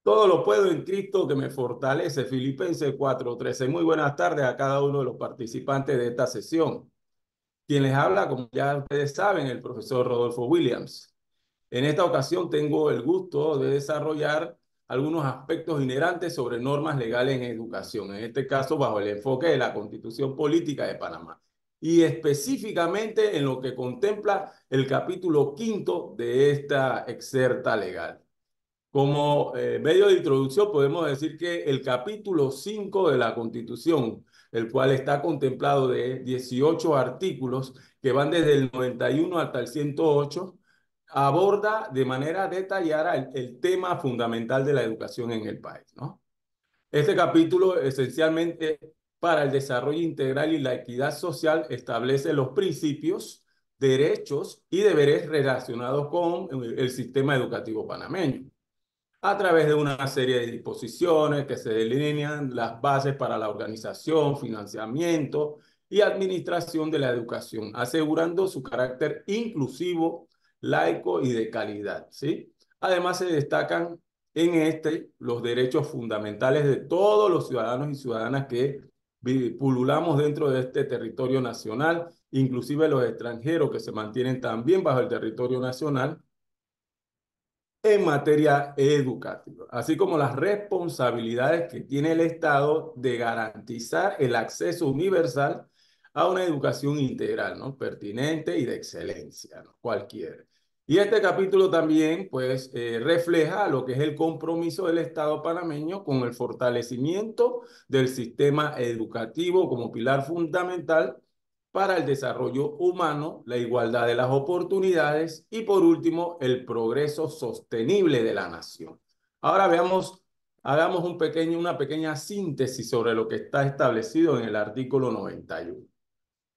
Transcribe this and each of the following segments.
Todo lo puedo en Cristo que me fortalece. Filipenses 4:13. Muy buenas tardes a cada uno de los participantes de esta sesión. Quien les habla, como ya ustedes saben, el profesor Rodolfo Williams. En esta ocasión tengo el gusto de desarrollar algunos aspectos inherentes sobre normas legales en educación, en este caso bajo el enfoque de la Constitución Política de Panamá y específicamente en lo que contempla el capítulo quinto de esta excerta legal. Como medio de introducción, podemos decir que el capítulo 5 de la Constitución, el cual está contemplado de 18 artículos que van desde el 91 hasta el 108, aborda de manera detallada el tema fundamental de la educación en el país, ¿no? Este capítulo, esencialmente para el desarrollo integral y la equidad social, establece los principios, derechos y deberes relacionados con el sistema educativo panameño a través de una serie de disposiciones que se delinean las bases para la organización, financiamiento y administración de la educación, asegurando su carácter inclusivo, laico y de calidad, ¿sí? Además, se destacan en este los derechos fundamentales de todos los ciudadanos y ciudadanas que pululamos dentro de este territorio nacional, inclusive los extranjeros que se mantienen también bajo el territorio nacional en materia educativa, así como las responsabilidades que tiene el Estado de garantizar el acceso universal a una educación integral, ¿no? Pertinente y de excelencia, ¿no? Cualquiera. Y este capítulo también, pues, refleja lo que es el compromiso del Estado panameño con el fortalecimiento del sistema educativo como pilar fundamental para el desarrollo humano, la igualdad de las oportunidades y por último, el progreso sostenible de la nación. Ahora veamos, hagamos una pequeña síntesis sobre lo que está establecido en el artículo 91.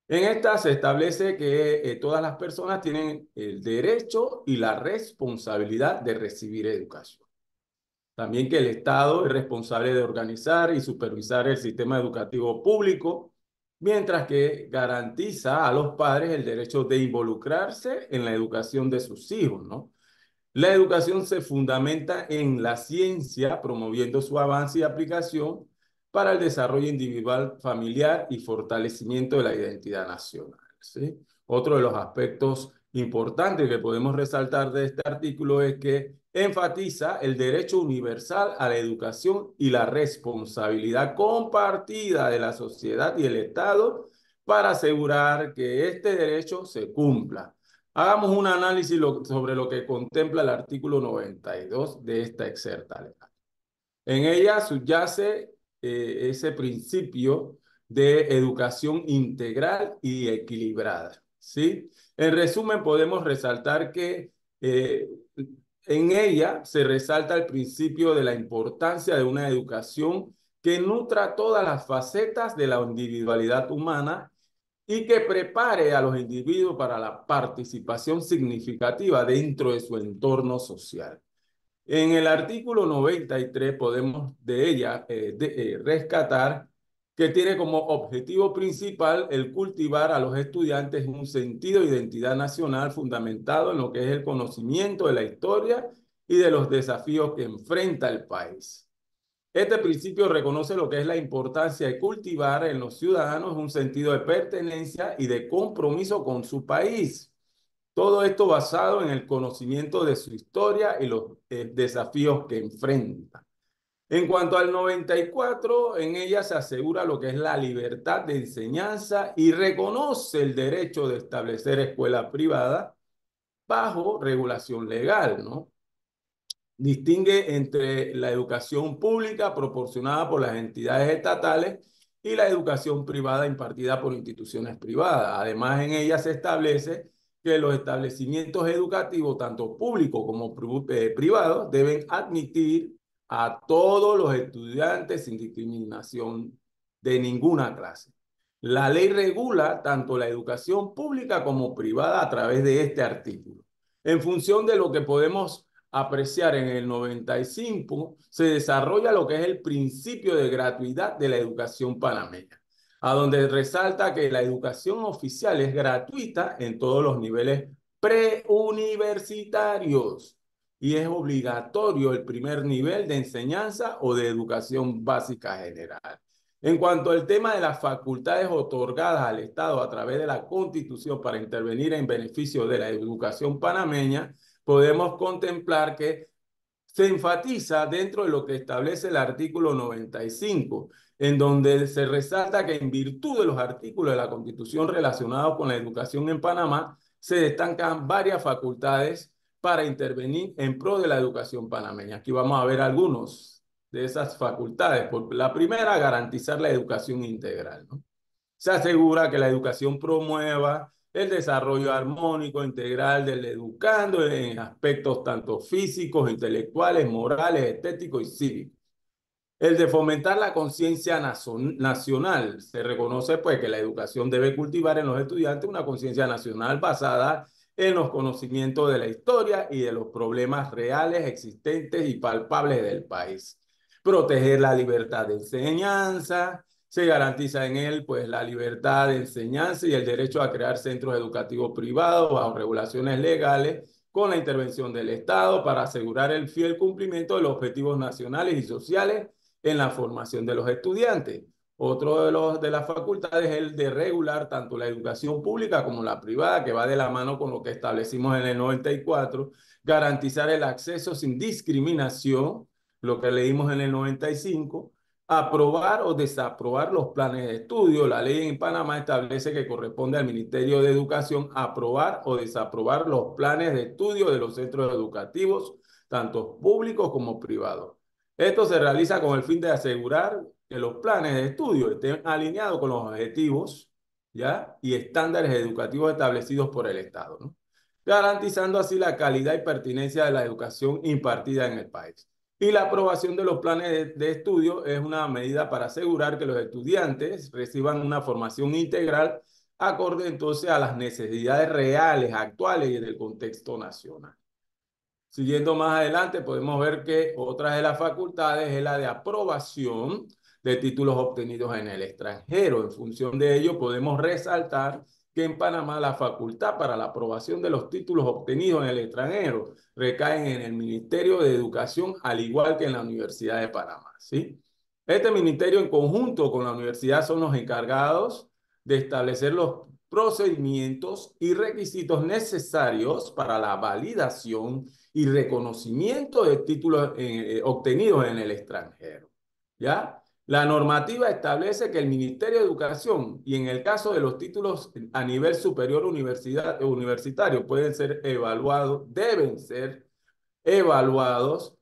En esta se establece que todas las personas tienen el derecho y la responsabilidad de recibir educación. También que el Estado es responsable de organizar y supervisar el sistema educativo público, mientras que garantiza a los padres el derecho de involucrarse en la educación de sus hijos, ¿no? La educación se fundamenta en la ciencia, promoviendo su avance y aplicación para el desarrollo individual, familiar y fortalecimiento de la identidad nacional, ¿sí? Otro de los aspectos importantes que podemos resaltar de este artículo es que enfatiza el derecho universal a la educación y la responsabilidad compartida de la sociedad y el Estado para asegurar que este derecho se cumpla. Hagamos un análisis sobre lo que contempla el artículo 92 de esta excerta legal. En ella subyace ese principio de educación integral y equilibrada, ¿sí? En resumen, podemos resaltar que eh, en ella se resalta el principio de la importancia de una educación que nutra todas las facetas de la individualidad humana y que prepare a los individuos para la participación significativa dentro de su entorno social. En el artículo 93 podemos de ella rescatar que tiene como objetivo principal el cultivar a los estudiantes un sentido de identidad nacional fundamentado en lo que es el conocimiento de la historia y de los desafíos que enfrenta el país. Este principio reconoce lo que es la importancia de cultivar en los ciudadanos un sentido de pertenencia y de compromiso con su país. Todo esto basado en el conocimiento de su historia y los desafíos que enfrenta. En cuanto al 94, en ella se asegura lo que es la libertad de enseñanza y reconoce el derecho de establecer escuela privada bajo regulación legal, ¿no? Distingue entre la educación pública proporcionada por las entidades estatales y la educación privada impartida por instituciones privadas. Además, en ella se establece que los establecimientos educativos, tanto públicos como privados, deben admitir a todos los estudiantes sin discriminación de ninguna clase. La ley regula tanto la educación pública como privada a través de este artículo. En función de lo que podemos apreciar en el 95, se desarrolla lo que es el principio de gratuidad de la educación panameña, a donde resalta que la educación oficial es gratuita en todos los niveles preuniversitarios y es obligatorio el primer nivel de enseñanza o de educación básica general. En cuanto al tema de las facultades otorgadas al Estado a través de la Constitución para intervenir en beneficio de la educación panameña, podemos contemplar que se enfatiza dentro de lo que establece el artículo 95, en donde se resalta que en virtud de los artículos de la Constitución relacionados con la educación en Panamá, se destacan varias facultades para intervenir en pro de la educación panameña. Aquí vamos a ver algunos de esas facultades. Por la primera, garantizar la educación integral, ¿no? Se asegura que la educación promueva el desarrollo armónico, integral del educando en aspectos tanto físicos, intelectuales, morales, estéticos y cívicos. El de fomentar la conciencia nacional. Se reconoce pues que la educación debe cultivar en los estudiantes una conciencia nacional basada en los conocimientos de la historia y de los problemas reales, existentes y palpables del país. Proteger la libertad de enseñanza. Se garantiza en él pues la libertad de enseñanza y el derecho a crear centros educativos privados bajo regulaciones legales con la intervención del Estado para asegurar el fiel cumplimiento de los objetivos nacionales y sociales en la formación de los estudiantes. Otro de las facultades es el de regular tanto la educación pública como la privada, que va de la mano con lo que establecimos en el 94, garantizar el acceso sin discriminación, lo que leímos en el 95, aprobar o desaprobar los planes de estudio. La ley en Panamá establece que corresponde al Ministerio de Educación aprobar o desaprobar los planes de estudio de los centros educativos, tanto públicos como privados. Esto se realiza con el fin de asegurar que los planes de estudio estén alineados con los objetivos, ¿ya? Y estándares educativos establecidos por el Estado, ¿no? Garantizando así la calidad y pertinencia de la educación impartida en el país. Y la aprobación de los planes de estudio es una medida para asegurar que los estudiantes reciban una formación integral acorde entonces a las necesidades reales, actuales y del contexto nacional. Siguiendo más adelante, podemos ver que otra de las facultades es la de aprobación de títulos obtenidos en el extranjero. En función de ello, podemos resaltar que en Panamá la facultad para la aprobación de los títulos obtenidos en el extranjero recaen en el Ministerio de Educación, al igual que en la Universidad de Panamá, ¿sí? Este ministerio en conjunto con la universidad son los encargados de establecer los procedimientos y requisitos necesarios para la validación y reconocimiento de títulos obtenidos en el extranjero, ¿ya? La normativa establece que el Ministerio de Educación y en el caso de los títulos a nivel superior universitario pueden ser evaluados, deben ser evaluados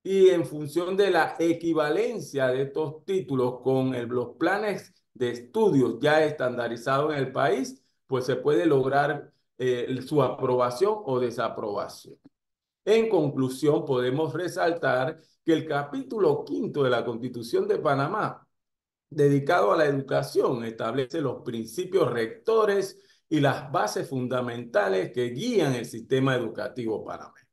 y en función de la equivalencia de estos títulos con los planes de estudios ya estandarizados en el país, pues se puede lograr su aprobación o desaprobación. En conclusión, podemos resaltar que el capítulo 5 de la Constitución de Panamá, dedicado a la educación, establece los principios rectores y las bases fundamentales que guían el sistema educativo panameño.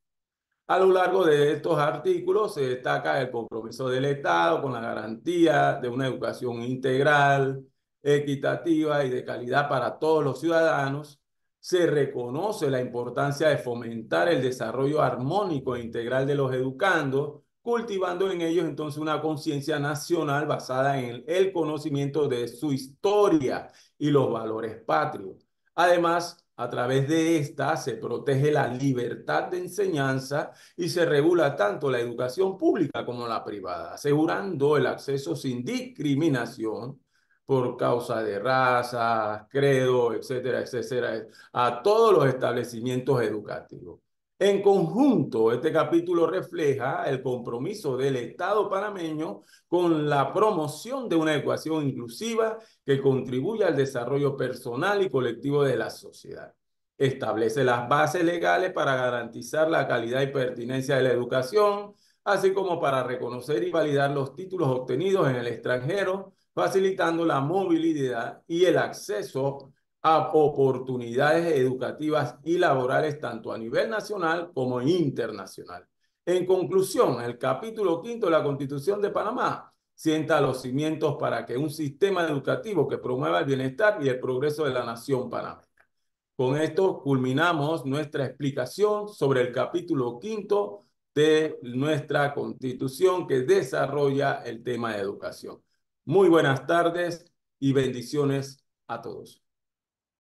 A lo largo de estos artículos se destaca el compromiso del Estado con la garantía de una educación integral, equitativa y de calidad para todos los ciudadanos. Se reconoce la importancia de fomentar el desarrollo armónico e integral de los educandos, cultivando en ellos entonces una conciencia nacional basada en el conocimiento de su historia y los valores patrios. Además, a través de esta se protege la libertad de enseñanza y se regula tanto la educación pública como la privada, asegurando el acceso sin discriminación por causa de raza, credo, etcétera, etcétera, a todos los establecimientos educativos. En conjunto, este capítulo refleja el compromiso del Estado panameño con la promoción de una educación inclusiva que contribuya al desarrollo personal y colectivo de la sociedad. Establece las bases legales para garantizar la calidad y pertinencia de la educación, así como para reconocer y validar los títulos obtenidos en el extranjero, facilitando la movilidad y el acceso a oportunidades educativas y laborales tanto a nivel nacional como internacional. En conclusión, el capítulo 5 de la Constitución de Panamá sienta los cimientos para que un sistema educativo que promueva el bienestar y el progreso de la nación panameña. Con esto culminamos nuestra explicación sobre el capítulo quinto de nuestra Constitución que desarrolla el tema de educación. Muy buenas tardes y bendiciones a todos.